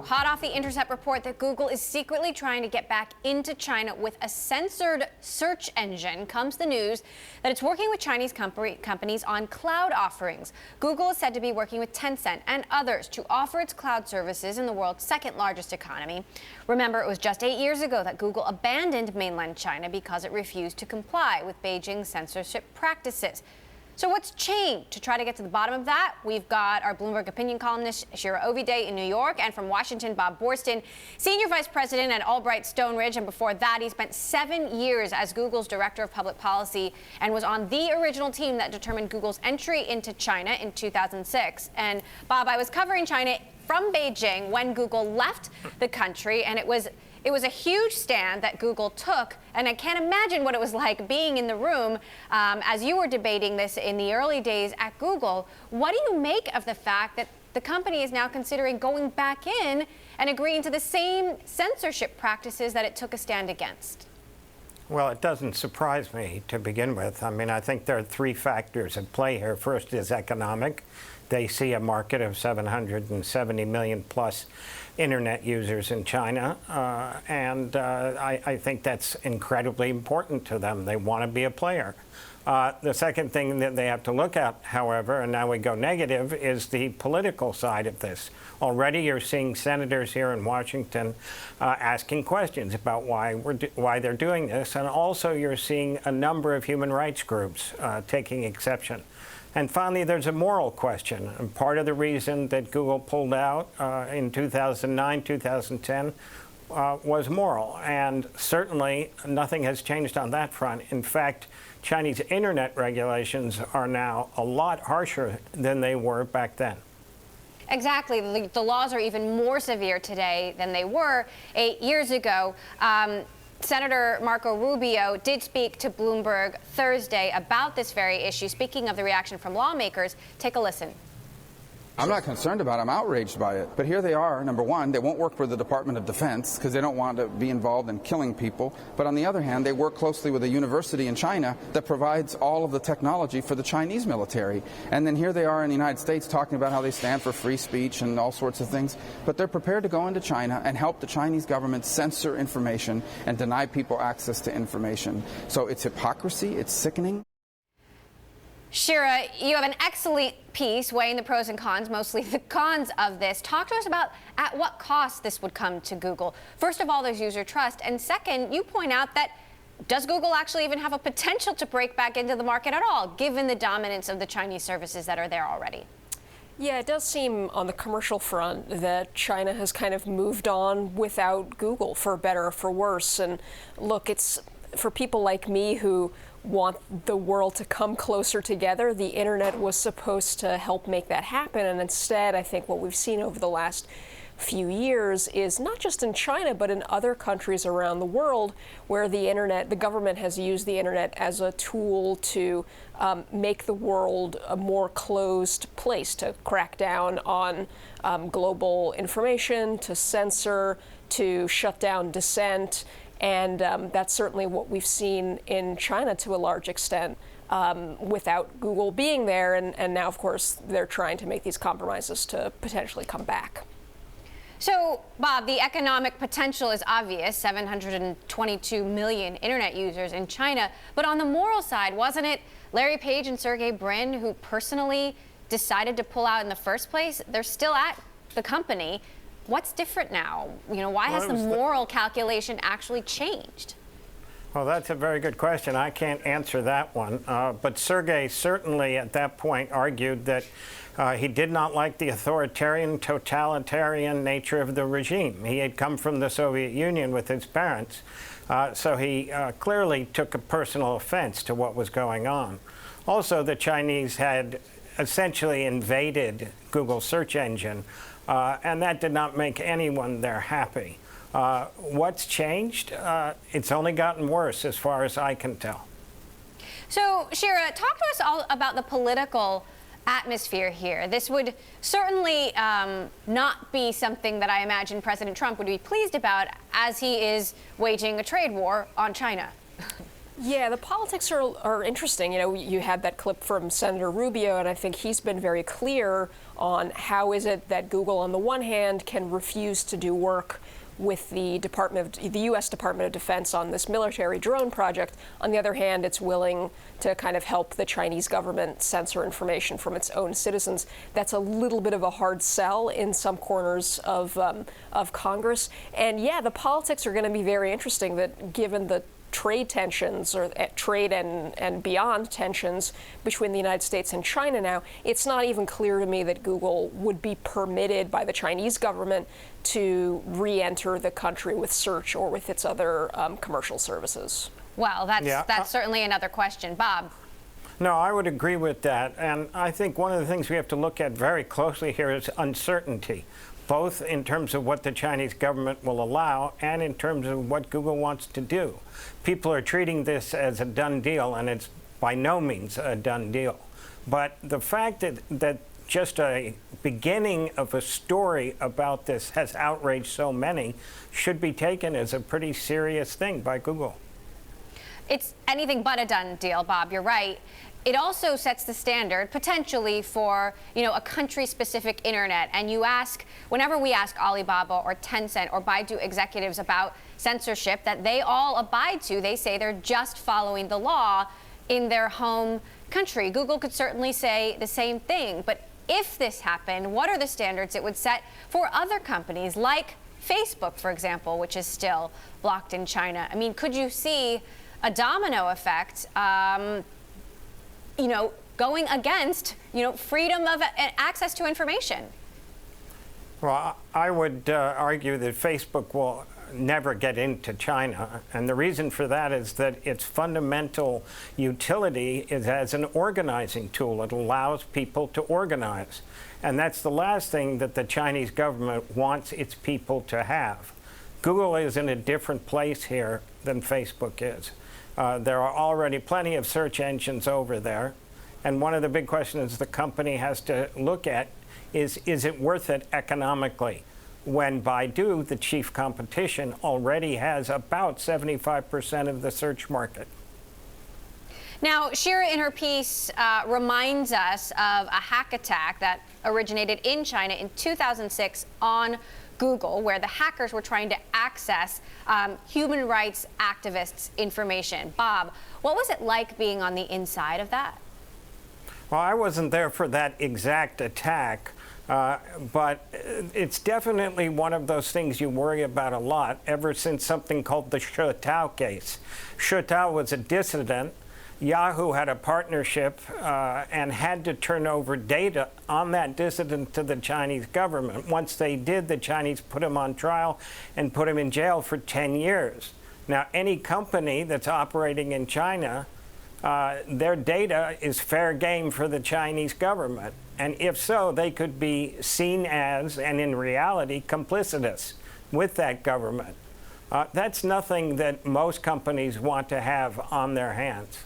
Hot off the Intercept report that Google is secretly trying to get back into China with a censored search engine comes the news that it's working with Chinese companies on cloud offerings. Google is said to be working with Tencent and others to offer its cloud services in the world's second largest economy. Remember, it was just 8 years ago that Google abandoned mainland China because it refused to comply with Beijing's censorship practices. So what's changed? To try to get to the bottom of that, we've got our Bloomberg opinion columnist Shira Ovide in New York, and from Washington, Bob Boorstin, Senior Vice President at Albright Stone Ridge, and before that, he spent 7 years as Google's Director of Public Policy and was on the original team that determined Google's entry into China in 2006. And Bob, I was covering China from Beijing when Google left the country, and it was a huge stand that Google took, and I can't imagine what it was like being in the room as you were debating this in the early days at Google. What do you make of the fact that the company is now considering going back in and agreeing to the same censorship practices that it took a stand against? Well, it doesn't surprise me to begin with. I mean, I think there are three factors at play here. First is economic. They see a market of 770 million plus internet users in China, and I think that's incredibly important to them. They want to be a player. The second thing that they have to look at, however, and now we go negative, is the political side of this. Already you're seeing senators here in Washington asking questions about why they're doing this, and also you're seeing a number of human rights groups taking exception. And finally, there's a moral question. And part of the reason that Google pulled out in 2009, 2010 was moral. And certainly nothing has changed on that front. In fact, Chinese internet regulations are now a lot harsher than they were back then. Exactly. The laws are even more severe today than they were 8 years ago. Senator Marco Rubio did speak to Bloomberg Thursday about this very issue. Speaking of the reaction from lawmakers, take a listen. I'm not concerned about it. I'm outraged by it. But here they are. Number one, they won't work for the Department of Defense because they don't want to be involved in killing people. But on the other hand, they work closely with a university in China that provides all of the technology for the Chinese military. And then here they are in the United States talking about how they stand for free speech and all sorts of things. But they're prepared to go into China and help the Chinese government censor information and deny people access to information. So it's hypocrisy. It's sickening. Shira, you have an excellent piece weighing the pros and cons, mostly the cons of this. Talk to us about at what cost this would come to Google. First of all, there's user trust. And second, you point out that does Google actually even have a potential to break back into the market at all, given the dominance of the Chinese services that are there already? Yeah, it does seem on the commercial front that China has kind of moved on without Google, for better or for worse. And look, it's for people like me who want the world to come closer together. The internet was supposed to help make that happen, and instead I think what we've seen over the last few years is not just in China but in other countries around the world where the government has used the internet as a tool to make the world a more closed place, to crack down on global information, to censor, to shut down dissent. And that's certainly what we've seen in China to a large extent without Google being there. And now, of course, they're trying to make these compromises to potentially come back. So, Bob, the economic potential is obvious, 722 million internet users in China. But on the moral side, wasn't it Larry Page and Sergey Brin who personally decided to pull out in the first place? They're still at the company. What's different now? You know, why has the moral calculation actually changed? Well, that's a very good question. I can't answer that one. But Sergey certainly at that point argued that he did not like the authoritarian, totalitarian nature of the regime. He had come from the Soviet Union with his parents, so he clearly took a personal offense to what was going on. Also, the Chinese had essentially invaded Google's search engine, and that did not make anyone there happy. What's changed? It's only gotten worse as far as I can tell. So, Shira, talk to us all about the political atmosphere here. This would certainly not be something that I imagine President Trump would be pleased about as he is waging a trade war on China. Yeah, the politics are interesting. You know, you had that clip from Senator Rubio, and I think he's been very clear on how is it that Google, on the one hand, can refuse to do work with the U.S. Department of Defense on this military drone project. On the other hand, it's willing to kind of help the Chinese government censor information from its own citizens. That's a little bit of a hard sell in some corners of Congress. And yeah, the politics are going to be very interesting, that given the trade tensions, or trade and beyond tensions between the United States and China now, it's not even clear to me that Google would be permitted by the Chinese government to re-enter the country with search or with its other commercial services. Well, that's certainly another question. Bob? No, I would agree with that. And I think one of the things we have to look at very closely here is uncertainty, both in terms of what the Chinese government will allow and in terms of what Google wants to do. People are treating this as a done deal, and it's by no means a done deal. But the fact that just a beginning of a story about this has outraged so many should be taken as a pretty serious thing by Google. It's anything but a done deal, Bob. You're right. It also sets the standard potentially for, a country-specific internet. And whenever we ask Alibaba or Tencent or Baidu executives about censorship that they all abide to, they say they're just following the law in their home country. Google could certainly say the same thing. But if this happened, what are the standards it would set for other companies like Facebook, for example, which is still blocked in China? I mean, could you see a domino effect, going against, freedom of access to information? Well, I would argue that Facebook will never get into China. And the reason for that is that its fundamental utility is as an organizing tool. It allows people to organize. And that's the last thing that the Chinese government wants its people to have. Google is in a different place here than Facebook is. There are already plenty of search engines over there. And one of the big questions the company has to look at is it worth it economically? When Baidu, the chief competition, already has about 75% of the search market. Now, Shira, in her piece, reminds us of a hack attack that originated in China in 2006 on Google, where the hackers were trying to access human rights activists' information. Bob, what was it like being on the inside of that? Well, I wasn't there for that exact attack, but it's definitely one of those things you worry about a lot ever since something called the Shira case. Shira was a dissident. Yahoo had a partnership and had to turn over data on that dissident to the Chinese government. Once they did, the Chinese put him on trial and put him in jail for 10 years. Now, any company that's operating in China, their data is fair game for the Chinese government. And if so, they could be seen as, and in reality, complicitous with that government. That's nothing that most companies want to have on their hands.